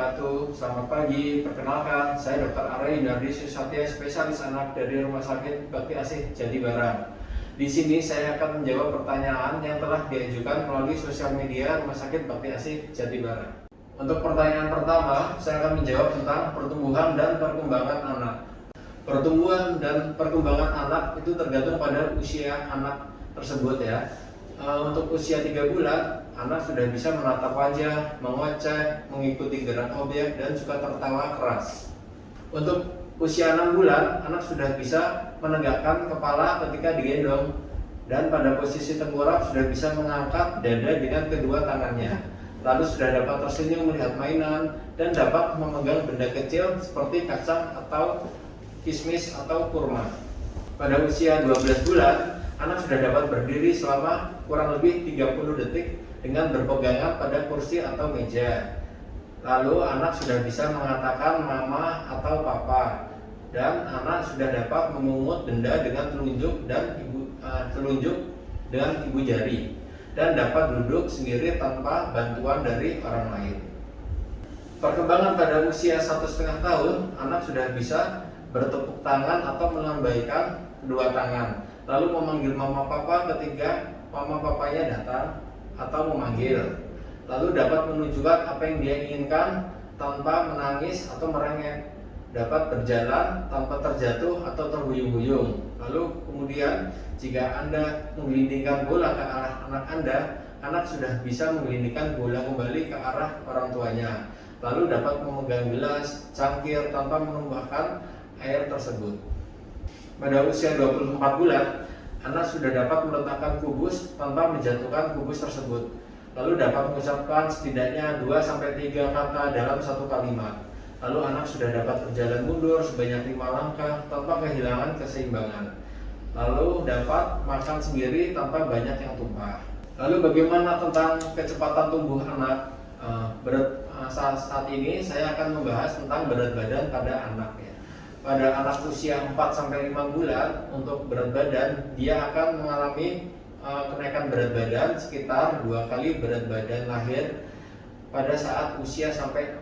wabarakatuh. Selamat pagi. Perkenalkan, saya Dr. Arya Indardi Susatya, spesialis anak dari Rumah Sakit Bakti Asih Jatibarang. Di sini saya akan menjawab pertanyaan yang telah diajukan melalui sosial media Rumah Sakit Bakti Asih Jatibarang. Untuk pertanyaan pertama, saya akan menjawab tentang pertumbuhan dan perkembangan anak. Pertumbuhan dan perkembangan anak itu tergantung pada usia anak tersebut ya. Untuk usia 3 bulan, anak sudah bisa menatap wajah, mengoceh, mengikuti gerak objek, dan suka tertawa keras. Untuk usia 6 bulan, anak sudah bisa menegakkan kepala ketika digendong, dan pada posisi tengkurap sudah bisa mengangkat dada dengan kedua tangannya. Lalu sudah dapat tersenyum melihat mainan, dan dapat memegang benda kecil seperti kacang atau kismis atau kurma. Pada usia 12 bulan, anak sudah dapat berdiri selama kurang lebih 30 detik dengan berpegangan pada kursi atau meja. Lalu anak sudah bisa mengatakan mama atau papa, dan anak sudah dapat memungut benda dengan telunjuk dengan ibu jari, dan dapat duduk sendiri tanpa bantuan dari orang lain. Perkembangan pada usia 1,5 tahun, anak sudah bisa bertepuk tangan atau melambaikan kedua tangan, lalu memanggil mama papa ketika mama papanya datang atau memanggil, lalu dapat menunjukkan apa yang dia inginkan tanpa menangis atau merengek, dapat berjalan tanpa terjatuh atau terhuyung-huyung. Lalu kemudian jika Anda menggelindingkan bola ke arah anak Anda, anak sudah bisa menggelindingkan bola kembali ke arah orang tuanya, lalu dapat memegang gelas, cangkir tanpa menumpahkan air tersebut. Pada usia 24 bulan, anak sudah dapat meletakkan kubus tanpa menjatuhkan kubus tersebut, lalu dapat mengucapkan setidaknya 2-3 kata dalam satu kalimat. Lalu anak sudah dapat berjalan mundur sebanyak 5 langkah tanpa kehilangan keseimbangan, lalu dapat makan sendiri tanpa banyak yang tumpah. Lalu bagaimana tentang kecepatan tumbuh anak? Saat ini saya akan membahas tentang berat badan pada anak ya. Pada anak usia 4-5 bulan, untuk berat badan dia akan mengalami kenaikan berat badan sekitar 2 kali berat badan lahir pada saat usia sampai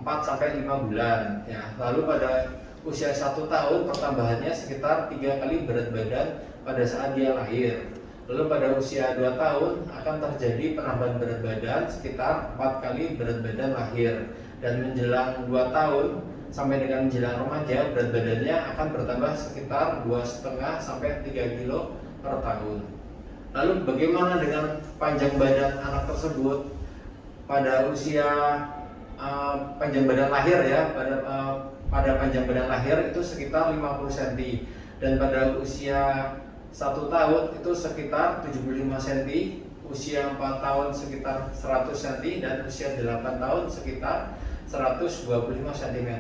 4-5 bulan ya. Lalu pada usia 1 tahun pertambahannya sekitar 3 kali berat badan pada saat dia lahir. Lalu pada usia 2 tahun akan terjadi penambahan berat badan sekitar 4 kali berat badan lahir, dan menjelang 2 tahun sampai dengan menjelang remaja berat badannya akan bertambah sekitar 2,5-3 kilo per tahun. Lalu bagaimana dengan panjang badan anak tersebut? Pada usia panjang badan lahir ya, pada panjang badan lahir itu sekitar 50 cm, dan pada usia 1 tahun itu sekitar 75 cm, usia 4 tahun sekitar 100 cm, dan usia 8 tahun sekitar 125 cm.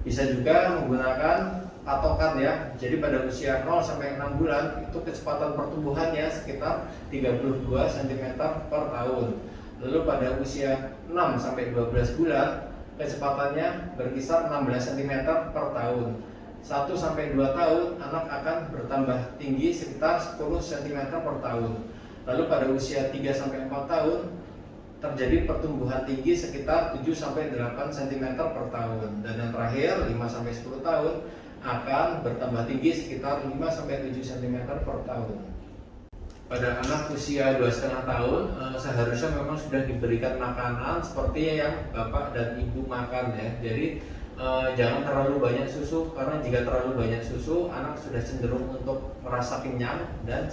Bisa juga menggunakan patokan ya. Jadi pada usia 0-6 bulan itu kecepatan pertumbuhannya sekitar 32 cm per tahun. Lalu pada usia 6-12 bulan kecepatannya berkisar 16 cm per tahun. 1-2 tahun anak akan bertambah tinggi sekitar 10 cm per tahun. Lalu pada usia 3-4 tahun terjadi pertumbuhan tinggi sekitar 7-8 cm per tahun, dan yang terakhir 5-10 tahun akan bertambah tinggi sekitar 5-7 cm per tahun. Pada anak usia 2,5 tahun seharusnya memang sudah diberikan makanan seperti yang bapak dan ibu makan ya. Jadi jangan terlalu banyak susu, karena jika terlalu banyak susu anak sudah cenderung untuk merasa kenyang dan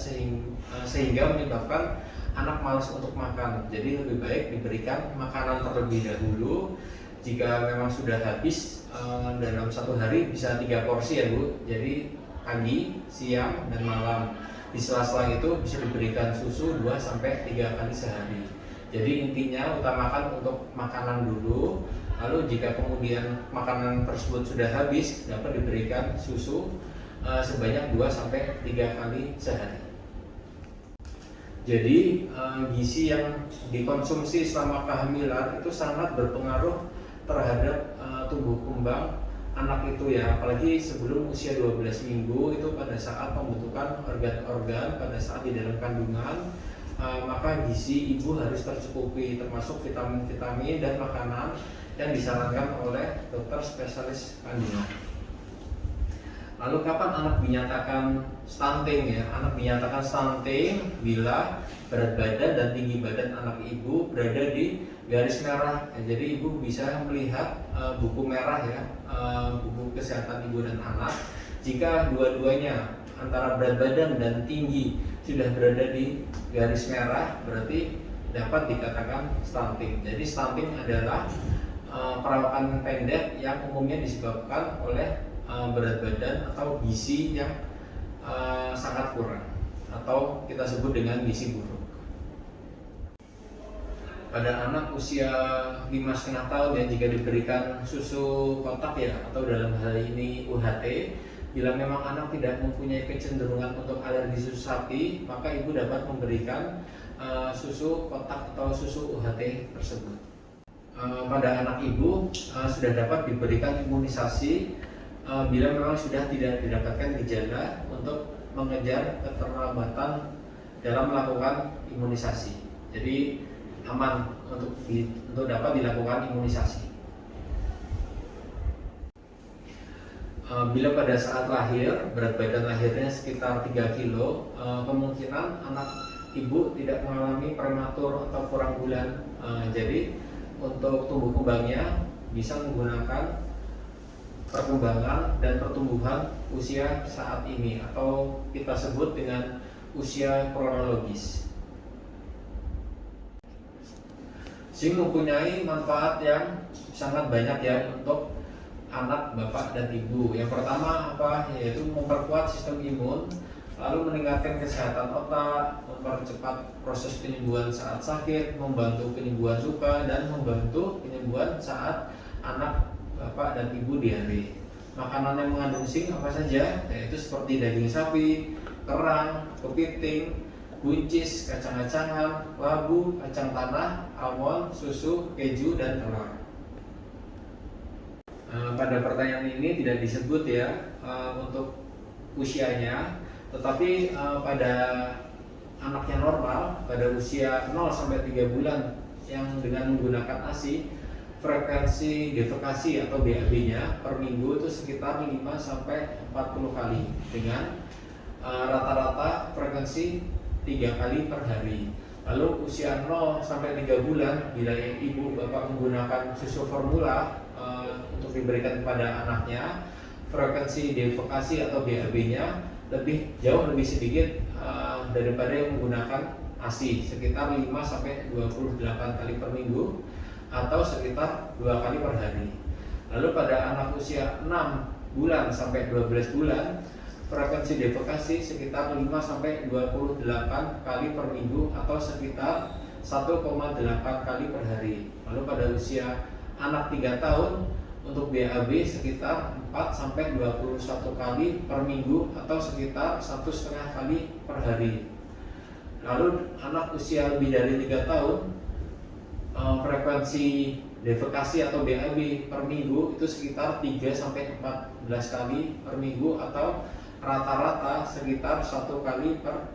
sehingga menyebabkan anak malas untuk makan. Jadi lebih baik diberikan makanan terlebih dahulu. Jika memang sudah habis dalam 1 hari bisa 3 porsi ya Bu. Jadi pagi, siang, dan malam. Di sela-sela itu bisa diberikan susu 2-3 kali sehari. Jadi intinya utamakan untuk makanan dulu. Lalu jika kemudian makanan tersebut sudah habis, dapat diberikan susu sebanyak 2-3 kali sehari. Jadi gizi yang dikonsumsi selama kehamilan itu sangat berpengaruh terhadap tumbuh kembang anak itu ya, apalagi sebelum usia 12 minggu itu pada saat pembentukan organ-organ pada saat di dalam kandungan, maka gizi ibu harus tercukupi termasuk vitamin-vitamin dan makanan dan disarankan oleh dokter spesialis kandungan. Lalu kapan anak dinyatakan stunting ya? Anak dinyatakan stunting bila berat badan dan tinggi badan anak ibu berada di garis merah. Ya, jadi ibu bisa melihat buku merah ya, buku kesehatan ibu dan anak. Jika dua-duanya antara berat badan dan tinggi sudah berada di garis merah, berarti dapat dikatakan stunting. Jadi stunting adalah perawakan pendek yang umumnya disebabkan oleh berat badan atau gizi yang sangat kurang, atau kita sebut dengan gizi buruk. Pada anak usia 5,5 tahun ya, jika diberikan susu kotak ya, atau dalam hal ini UHT, bila memang anak tidak mempunyai kecenderungan untuk alergi susu sapi, maka ibu dapat memberikan susu kotak atau susu UHT tersebut. Pada anak ibu sudah dapat diberikan imunisasi bila memang sudah tidak didapatkan gejala untuk mengejar keterlambatan dalam melakukan imunisasi. Jadi aman untuk dapat dilakukan imunisasi. Bila pada saat lahir berat badan lahirnya sekitar 3 kilo, kemungkinan anak ibu tidak mengalami prematur atau kurang bulan. Jadi untuk tumbuh kembangnya bisa menggunakan perkembangan dan pertumbuhan usia saat ini, atau kita sebut dengan usia kronologis. SING mempunyai manfaat yang sangat banyak ya untuk anak, bapak, dan ibu. Yang pertama apa? Yaitu memperkuat sistem imun, lalu meningkatkan kesehatan otak, mempercepat proses penyembuhan saat sakit, membantu penyembuhan luka, dan membantu penyembuhan saat anak, bapak, dan ibu diare. Makanan yang mengandung SING apa saja? Yaitu seperti daging sapi, kerang, kepiting, buncis, kacang-kacangan, labu, kacang tanah, almond, susu, keju, dan telur. Pada pertanyaan ini tidak disebut ya untuk usianya, tetapi pada anak yang normal pada usia 0 sampai 3 bulan yang dengan menggunakan ASI, frekuensi defekasi atau BAB-nya per minggu itu sekitar 5 sampai 40 kali dengan rata-rata frekuensi 3 kali per hari. Lalu usia 0 sampai 3 bulan bila ibu bapak menggunakan susu formula untuk diberikan kepada anaknya, frekuensi defekasi atau BAB-nya jauh lebih sedikit daripada yang menggunakan ASI, sekitar 5 sampai 28 kali per minggu atau sekitar 2 kali per hari. Lalu pada anak usia 6 bulan sampai 12 bulan, frekuensi defekasi sekitar 5 sampai 28 kali per minggu atau sekitar 1,8 kali per hari. Lalu pada usia anak 3 tahun untuk BAB sekitar 4 sampai 21 kali per minggu atau sekitar 1,5 kali per hari. Lalu anak usia lebih dari 3 tahun, frekuensi defekasi atau BAB per minggu itu sekitar 3 sampai 14 kali per minggu atau rata-rata sekitar 1 kali per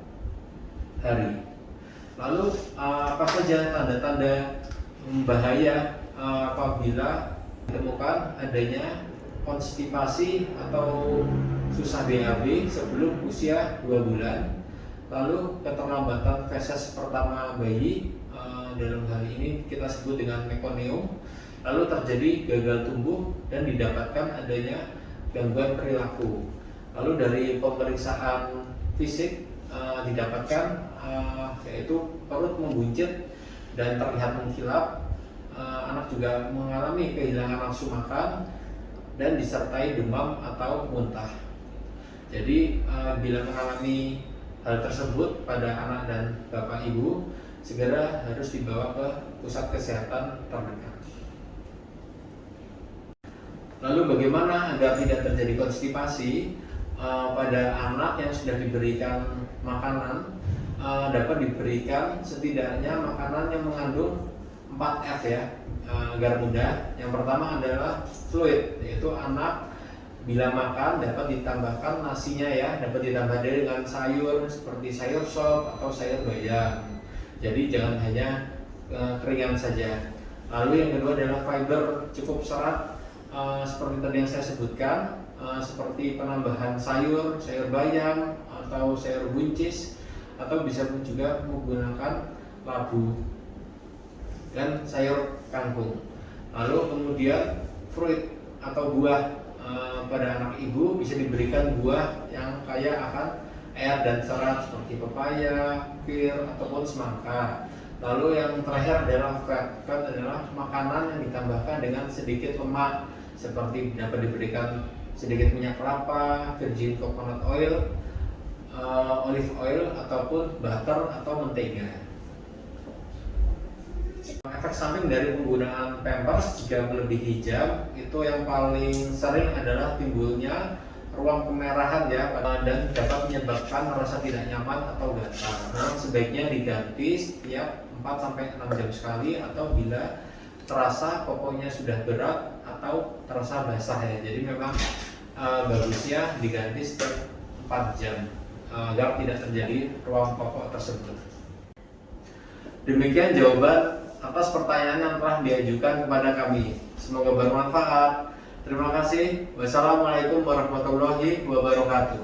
hari. Lalu apa saja tanda-tanda bahaya apabila ditemukan adanya konstipasi atau susah BAB sebelum usia 2 bulan? Lalu keterlambatan feses pertama bayi, dalam hal ini kita sebut dengan meconium. Lalu terjadi gagal tumbuh dan didapatkan adanya gangguan perilaku. Lalu dari pemeriksaan fisik didapatkan yaitu perut membuncit dan terlihat mengkilap. Anak juga mengalami kehilangan nafsu makan dan disertai demam atau muntah. Jadi bila mengalami hal tersebut pada anak dan bapak ibu, segera harus dibawa ke pusat kesehatan terdekat. Lalu bagaimana agar tidak terjadi konstipasi? Pada anak yang sudah diberikan makanan, dapat diberikan setidaknya makanan yang mengandung 4F ya, agar mudah. Yang pertama adalah fluid, yaitu anak bila makan dapat ditambahkan nasinya ya, dapat ditambah dengan sayur seperti sayur sop atau sayur bayam. Jadi jangan hanya keringan saja. Lalu yang kedua adalah fiber cukup serat, seperti tadi yang saya sebutkan, seperti penambahan sayur bayam atau sayur buncis, atau bisa pun juga menggunakan labu dan sayur kangkung. Lalu kemudian fruit atau buah, pada anak ibu bisa diberikan buah yang kaya akan air dan serat seperti pepaya, pir ataupun semangka. Lalu yang terakhir adalah fat. Fat adalah makanan yang ditambahkan dengan sedikit lemak, seperti dapat diberikan sedikit minyak kelapa, virgin coconut oil, olive oil ataupun butter atau mentega. Efek samping dari penggunaan Pampers jika melebihi jam itu yang paling sering adalah timbulnya ruang kemerahan ya, dan dapat menyebabkan rasa tidak nyaman atau gatal. Memang sebaiknya diganti setiap 4-6 jam sekali, atau bila terasa popoknya sudah berat atau terasa basah ya. Jadi memang bagusnya diganti setiap 4 jam agar tidak terjadi ruang popok tersebut. Demikian jawaban atas pertanyaan yang telah diajukan kepada kami. Semoga bermanfaat. Terima kasih. Wassalamualaikum warahmatullahi wabarakatuh.